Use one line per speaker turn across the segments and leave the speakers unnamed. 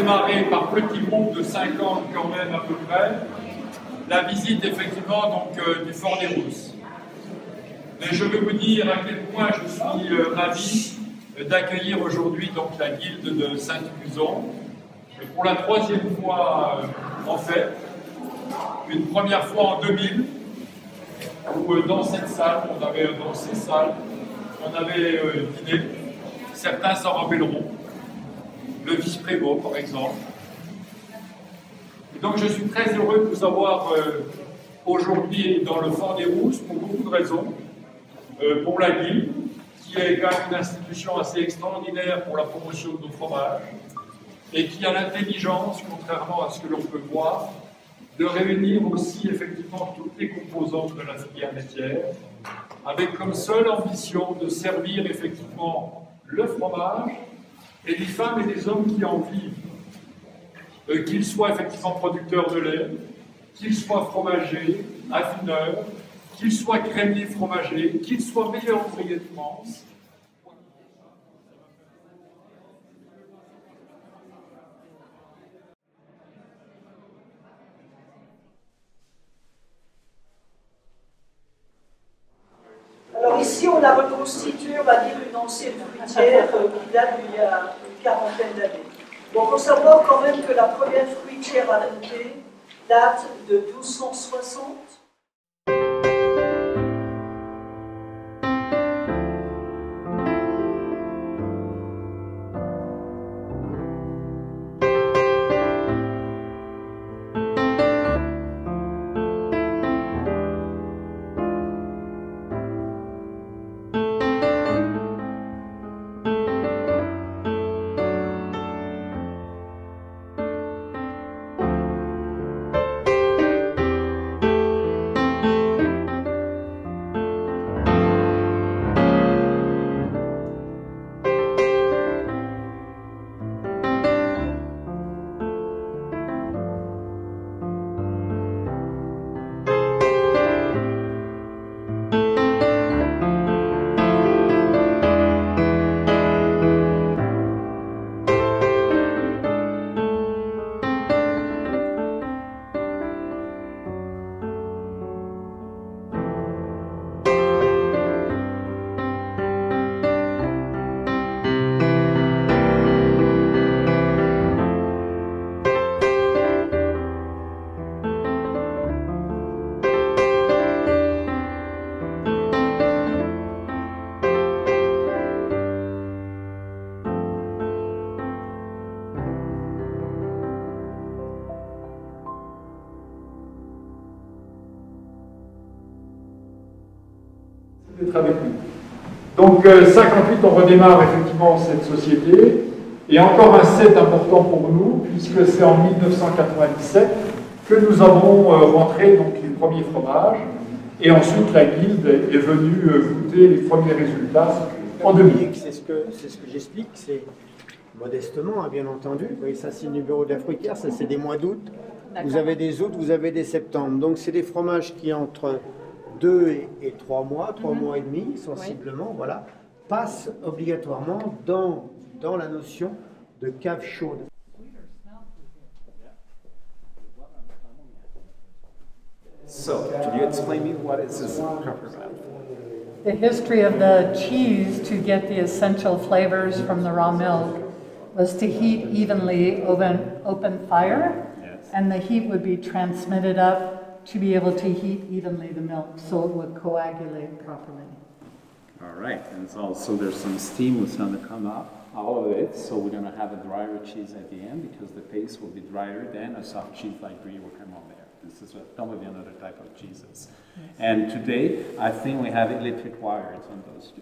démarrer par petits groupes de 50 quand même à peu près, la visite effectivement donc, du Fort des Rousses. Mais je veux vous dire à quel point je suis ravi d'accueillir aujourd'hui donc la guilde de Saint-Cuzon pour la 3e fois en fait, une première fois en 2000, où dans cette salle, dans ces salles, on avait dîné. Certains s'en rappelleront, le vice-prévôt par exemple. Et donc je suis très heureux de vous avoir aujourd'hui dans le Fort des Rousses pour beaucoup de raisons. Pour la guilde, qui est quand même une institution assez extraordinaire pour la promotion de nos fromages, et qui a l'intelligence, contrairement à ce que l'on peut voir, de réunir aussi effectivement toutes les composantes de la filière laitière, avec comme seule ambition de servir effectivement le fromage et les femmes et les hommes qui en vivent, qu'ils soient effectivement producteurs de lait, qu'ils soient fromagers, affineurs, qu'ils soient crémiers fromagers, qu'ils soient meilleurs ouvriers de France.
Alors ici, on a reconstitué, on va dire, une ancienne fruitière qui date d'il y a une quarantaine d'années. Bon, il faut savoir quand même que la première fruitière à Roubaix date de 1260.
D'être avec nous. Donc 58, on redémarre effectivement cette société, et encore un 7 important pour nous, puisque c'est en 1997 que nous avons rentré donc, les premiers fromages, et ensuite la guilde est venue goûter les premiers résultats en 2000.
C'est ce que j'explique, c'est modestement, hein, bien entendu. Vous voyez, ça c'est le numéro de la fruitière, ça c'est des mois d'août. Vous avez des août, vous avez des septembre. Donc c'est des fromages qui entre 2 et 3 mois, 3 mois et demi, sensiblement, voilà, passent obligatoirement dans la notion de cave chaude.
So, could you explain me what is this copper valve?
The history of the cheese to get the essential flavors from the raw milk was to heat evenly over open fire, and the heat would be transmitted up to be able to heat evenly the milk so it would coagulate properly.
All right, and so there's some steam that's going to come up out of it, so we're going to have a drier cheese at the end because the paste will be drier than a soft cheese like brie will come on there. This is probably another type of cheeses. Yes. And today, I think we have electric wires on those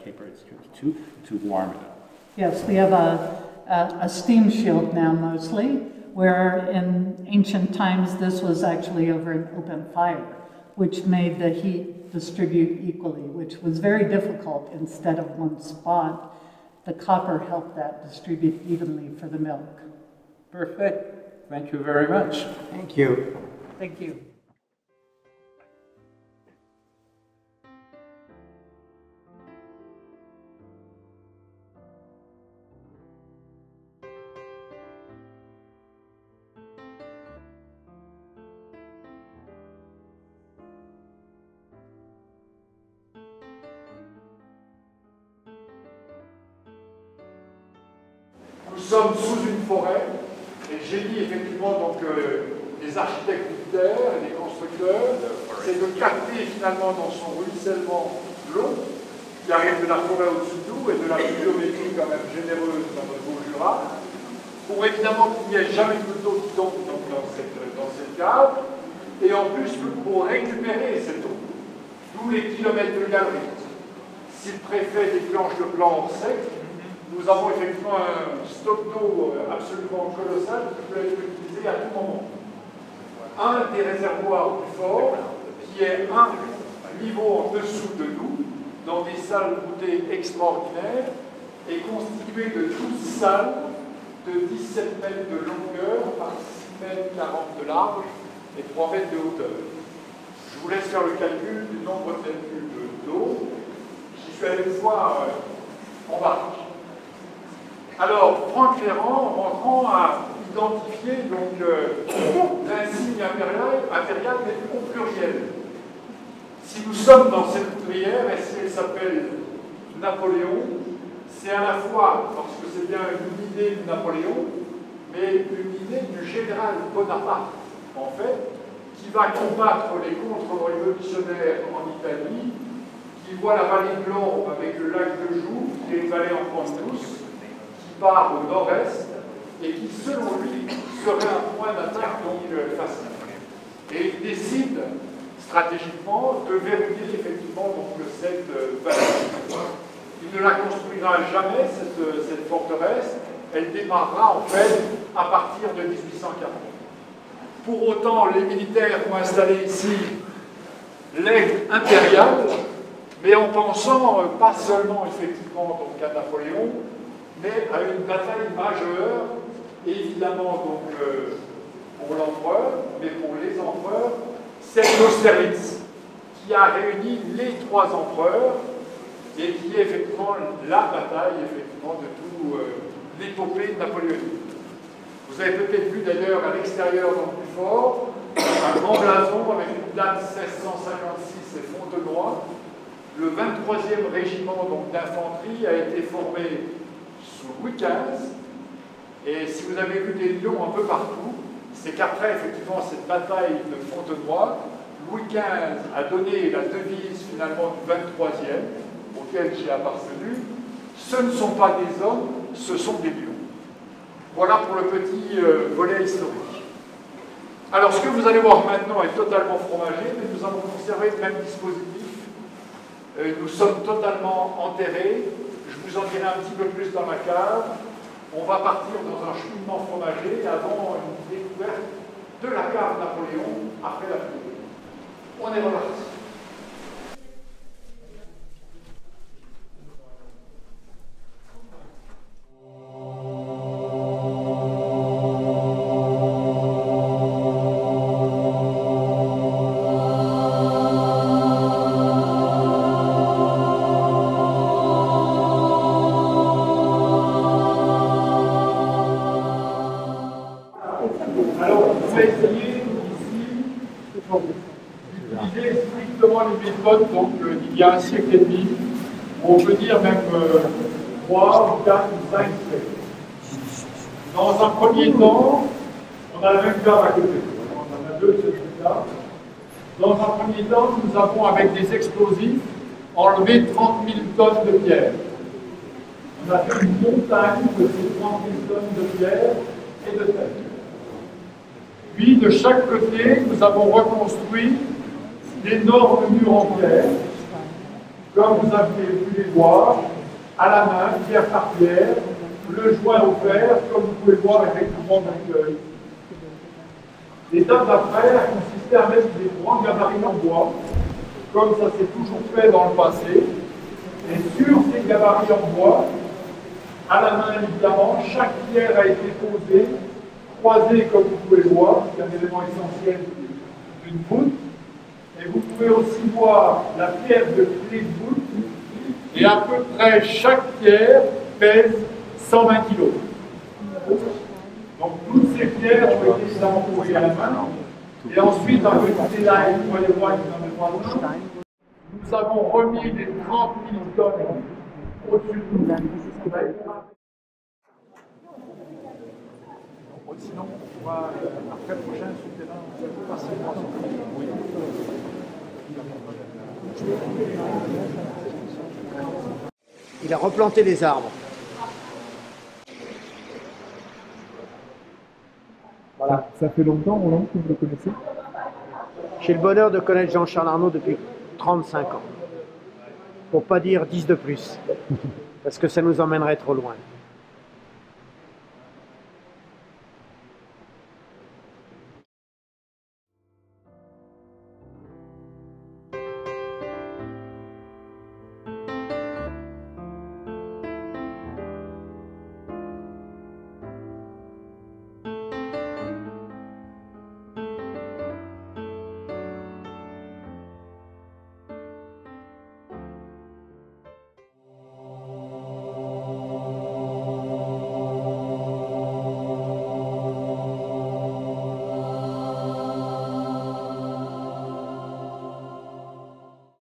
capered strips to warm it up.
Yes, we have a steam shield now mostly, where in ancient times this was actually over an open fire, which made the heat distribute equally, which was very difficult instead of one spot. The copper helped that distribute evenly for the milk.
Perfect. Thank you very much.
Thank you.
Thank you.
sommes sous une forêt, et j'ai dit effectivement donc, les architectes militaires et les constructeurs, c'est de capter finalement dans son ruissellement l'eau qui arrive de la forêt au-dessus de nous et de la pluviométrie quand même généreuse dans notre beau Jura, pour évidemment qu'il n'y ait jamais de d'eau qui tombe dans cette cave, et en plus pour récupérer cette eau, tous les kilomètres de galerie. Si le préfet déclenche le plan sec, nous avons effectivement un stock d'eau absolument colossal qui peut être utilisé à tout moment. Un des réservoirs du fort, qui est un niveau en dessous de nous, dans des salles voûtées extraordinaires, est constitué de 12 salles de 17 mètres de longueur par 6 mètres 40 de large et 3 mètres de hauteur. Je vous laisse faire le calcul du nombre de mètres cubes d'eau. J'y suis allé une fois en barque. Alors, Franck Ferrand, en rentrant, a identifié l'insigne impérial, mais au pluriel. Si nous sommes dans cette poudrière, et si elle s'appelle Napoléon, c'est à la fois, parce que c'est bien une idée de Napoléon, mais une idée du général Bonaparte, en fait, qui va combattre les contre-révolutionnaires en Italie, qui voit la vallée de l'Orbe avec le lac de Joux, qui est une vallée en pente douce, qui part au nord-est, et qui, selon lui, serait un point d'attaque donc facile. Et il décide stratégiquement de verrouiller effectivement donc, cette vallée. Il ne la construira jamais, cette forteresse. Elle démarrera en fait à partir de 1840. Pour autant, les militaires ont installé ici l'aigle impérial, mais en pensant pas seulement effectivement donc, à Napoléon, mais à une bataille majeure, évidemment donc pour l'empereur, mais pour les empereurs, c'est d'Austerlitz, qui a réuni les 3 empereurs et qui est effectivement la bataille effectivement, de tout l'épopée napoléonique. Vous avez peut-être vu d'ailleurs à l'extérieur du fort un grand blason avec une date 1656 et Fontenoy. Le 23e régiment d'infanterie a été formé sous Louis XV. Et si vous avez vu des lions un peu partout, c'est qu'après effectivement cette bataille de Fontenoy, Louis XV a donné la devise finalement du 23e, auquel j'ai appartenu, ce ne sont pas des hommes, ce sont des lions. Voilà pour le petit volet historique. Alors ce que vous allez voir maintenant est totalement fromagé, mais nous avons conservé le même dispositif. Nous sommes totalement enterrés. Je vous en dirai un petit peu plus dans la cave. On va partir dans un cheminement fromager avant une découverte de la cave Napoléon après la pluie. On est reparti. Donc, il y a un siècle et demi, on peut dire même 3, 4 ou 5 siècles. Dans un premier temps, on a la même cave à côté. On en a 2 de ce truc-là. Dans un premier temps, nous avons, avec des explosifs, enlevé 30 000 tonnes de pierre. On a fait une montagne de ces 30 000 tonnes de pierre et de terre. Puis, de chaque côté, nous avons reconstruit d'énormes murs en pierre, comme vous avez pu les voir, à la main, pierre par pierre, le joint au fer, comme vous pouvez le voir effectivement dans le. L'étape d'après a consisté à mettre des grands gabarits en bois, comme ça s'est toujours fait dans le passé, et sur ces gabarits en bois, à la main évidemment, chaque pierre a été posée, croisée comme vous pouvez le voir, c'est un élément essentiel d'une voûte. Et vous pouvez aussi voir la pierre de clé de voûte, et à peu près chaque pierre pèse 120 kg. Donc toutes ces pierres ont été évidemment posées à la main, et ensuite, un petit détail, vous voyez voir nous avons remis les 30 000 tonnes au-dessus de nous. Sinon, on va, après le prochain souterrain, on va passer le mois. Oui.
Il a replanté les arbres. Voilà.
Ça fait longtemps, Roland, que vous le connaissez?
J'ai le bonheur de connaître Jean-Charles Arnaud depuis 35 ans. Pour pas dire 10 de plus. Parce que ça nous emmènerait trop loin.